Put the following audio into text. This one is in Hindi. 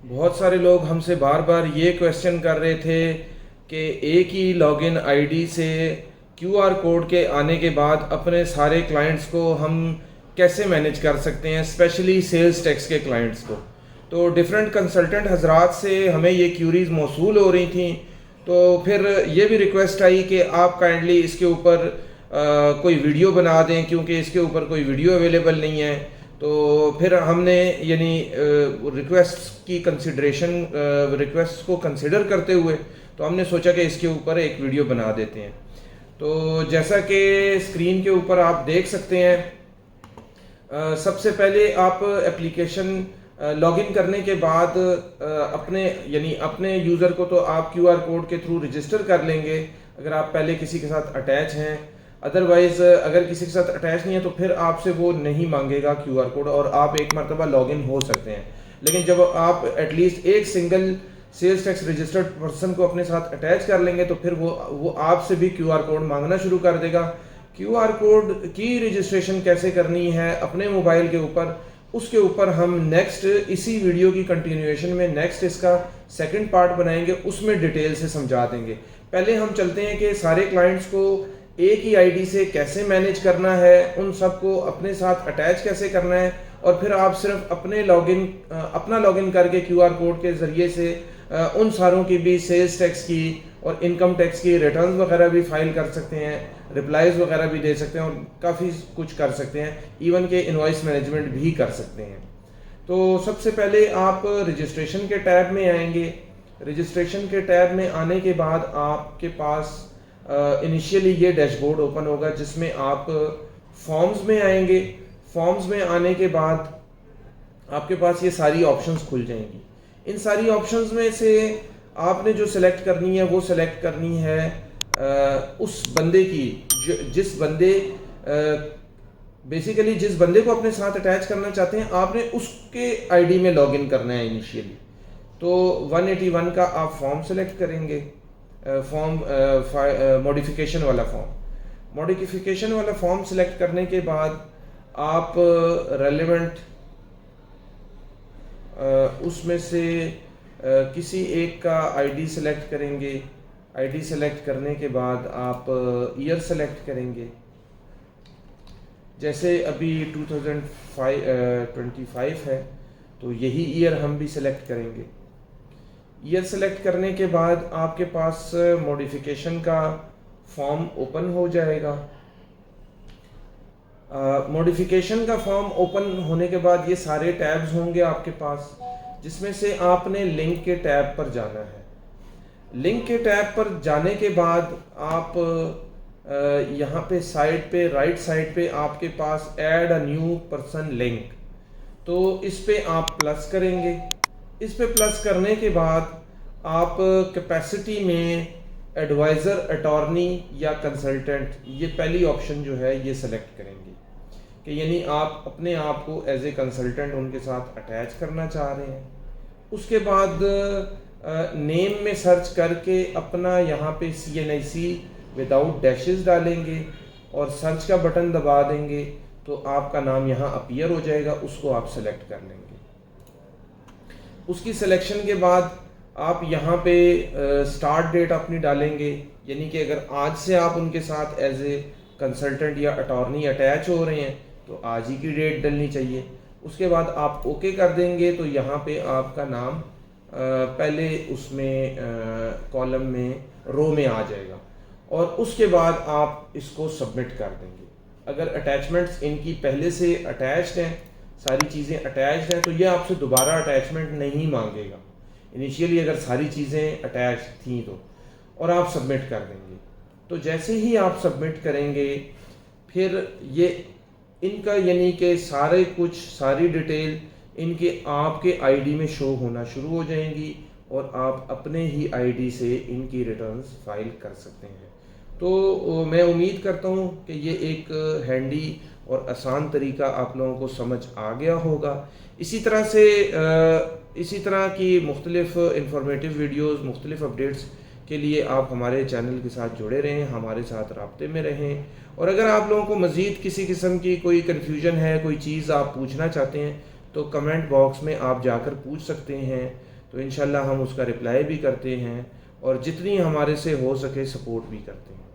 बहुत सारे लोग हमसे बार बार ये क्वेश्चन कर रहे थे कि एक ही लॉगिन आईडी से क्यूआर कोड के आने के बाद अपने सारे क्लाइंट्स को हम कैसे मैनेज कर सकते हैं, स्पेशली सेल्स टैक्स के क्लाइंट्स को। तो डिफरेंट कंसल्टेंट हजरात से हमें ये क्यूरीज मौसूल हो रही थी। तो फिर ये भी रिक्वेस्ट आई कि आप काइंडली इसके ऊपर कोई वीडियो बना दें, क्योंकि इसके ऊपर कोई वीडियो अवेलेबल नहीं है। तो फिर हमने यानी रिक्वेस्ट की कंसिडरेशन रिक्वेस्ट को कंसिडर करते हुए तो हमने सोचा कि इसके ऊपर एक वीडियो बना देते हैं। तो जैसा कि स्क्रीन के ऊपर आप देख सकते हैं, सबसे पहले आप एप्लीकेशन लॉगिन करने के बाद अपने यूज़र को तो आप क्यूआर कोड के थ्रू रजिस्टर कर लेंगे अगर आप पहले किसी के साथ अटैच हैं। अदरवाइज़ अगर किसी के साथ अटैच नहीं है तो फिर आपसे वो नहीं मांगेगा क्यूआर कोड और आप एक मरतबा लॉगिन हो सकते हैं। लेकिन जब आप एटलीस्ट एक single sales tax registered person को अपने साथ अटैच कर लेंगे तो फिर वो आपसे भी क्यूआर कोड मांगना शुरू कर देगा। क्यूआर कोड की रजिस्ट्रेशन कैसे करनी है अपने मोबाइल के ऊपर, उसके ऊपर हम नेक्स्ट इसी वीडियो की कंटिन्यूएशन में नेक्स्ट इसका सेकंड पार्ट बनाएंगे, उसमें डिटेल से समझा देंगे। पहले हम चलते हैं कि सारे क्लाइंट्स को एक ही आईडी से कैसे मैनेज करना है, उन सबको अपने साथ अटैच कैसे करना है, और फिर आप सिर्फ अपना लॉगिन करके क्यूआर कोड के ज़रिए से उन सारों की भी सेल्स टैक्स की और इनकम टैक्स की रिटर्न्स वगैरह भी फाइल कर सकते हैं, रिप्लाईज वगैरह भी दे सकते हैं और काफ़ी कुछ कर सकते हैं, इवन के इनवॉइस मैनेजमेंट भी कर सकते हैं। तो सबसे पहले आप रजिस्ट्रेशन के टैब में आएंगे। रजिस्ट्रेशन के टैब में आने के बाद आपके पास इनिशियली ये डैशबोर्ड ओपन होगा जिसमें आप फॉर्म्स में आएंगे। फॉर्म्स में आने के बाद आपके पास ये सारी ऑप्शंस खुल जाएंगी। इन सारी ऑप्शंस में से आपने जो सिलेक्ट करनी है वो सिलेक्ट करनी है उस बंदे की जिस बंदे को अपने साथ अटैच करना चाहते हैं, आपने उसके आईडी में लॉगिन करना है इनिशियली। तो 181 का आप फॉर्म सेलेक्ट करेंगे, मॉडिफिकेशन वाला फॉर्म सेलेक्ट करने के बाद आप रेलेवेंट उसमें से किसी एक का आईडी सेलेक्ट करेंगे। आईडी सेलेक्ट करने के बाद आप ईयर सेलेक्ट करेंगे। जैसे अभी 2025 है तो यही ईयर हम भी सेलेक्ट करेंगे। ईयर सेलेक्ट करने के बाद आपके पास मॉडिफिकेशन का फॉर्म ओपन हो जाएगा। मॉडिफिकेशन का फॉर्म ओपन होने के बाद ये सारे टैब्स होंगे आपके पास, जिसमें से आपने लिंक के टैब पर जाना है। लिंक के टैब पर जाने के बाद आप यहाँ पे राइट साइड पे आपके पास add a new person link, तो इस पे आप प्लस करेंगे। इस पे प्लस करने के बाद आप कैपेसिटी में एडवाइज़र, अटॉर्नी या कंसल्टेंट, ये पहली ऑप्शन जो है ये सेलेक्ट करेंगे कि यानी आप अपने आप को एज ए कंसल्टेंट उनके साथ अटैच करना चाह रहे हैं। उसके बाद नेम में सर्च करके अपना यहाँ पे CNIC विदाउट डैशेस डालेंगे और सर्च का बटन दबा देंगे तो आपका नाम यहाँ अपीयर हो जाएगा, उसको आप सेलेक्ट कर लेंगे। उसकी सिलेक्शन के बाद आप यहाँ पे स्टार्ट डेट अपनी डालेंगे, यानी कि अगर आज से आप उनके साथ एज ए कंसल्टेंट या अटॉर्नी अटैच हो रहे हैं तो आज ही की डेट डलनी चाहिए। उसके बाद आप ओके कर देंगे तो यहाँ पे आपका नाम पहले उसमें कॉलम में रो में आ जाएगा और उसके बाद आप इसको सबमिट कर देंगे। अगर अटैचमेंट्स इनकी पहले से अटैच्ड हैं, सारी चीज़ें अटैच्ड हैं, तो ये आपसे दोबारा अटैचमेंट नहीं मांगेगा इनिशियली अगर सारी चीज़ें अटैच थी तो, और आप सबमिट कर देंगे। तो जैसे ही आप सबमिट करेंगे फिर ये इनका यानी कि सारी डिटेल इनके आपके आईडी में शो होना शुरू हो जाएंगी और आप अपने ही आईडी से इनकी रिटर्न्स फाइल कर सकते हैं। तो मैं उम्मीद करता हूँ कि ये एक हैंडी और आसान तरीका आप लोगों को समझ आ गया होगा। इसी तरह की मुख्तलिफ इंफॉर्मेटिव वीडियोस, मुख्तलिफ अपडेट्स के लिए आप हमारे चैनल के साथ जुड़े रहें, हमारे साथ राब्ते में रहें। और अगर आप लोगों को मज़ीद किसी किस्म की कोई कन्फ्यूजन है, कोई चीज़ आप पूछना चाहते हैं तो कमेंट बॉक्स में आप जाकर पूछ सकते हैं। तो इंशाल्लाह हम उसका रिप्लाई भी करते हैं और जितनी हमारे से हो सके सपोर्ट भी करते हैं।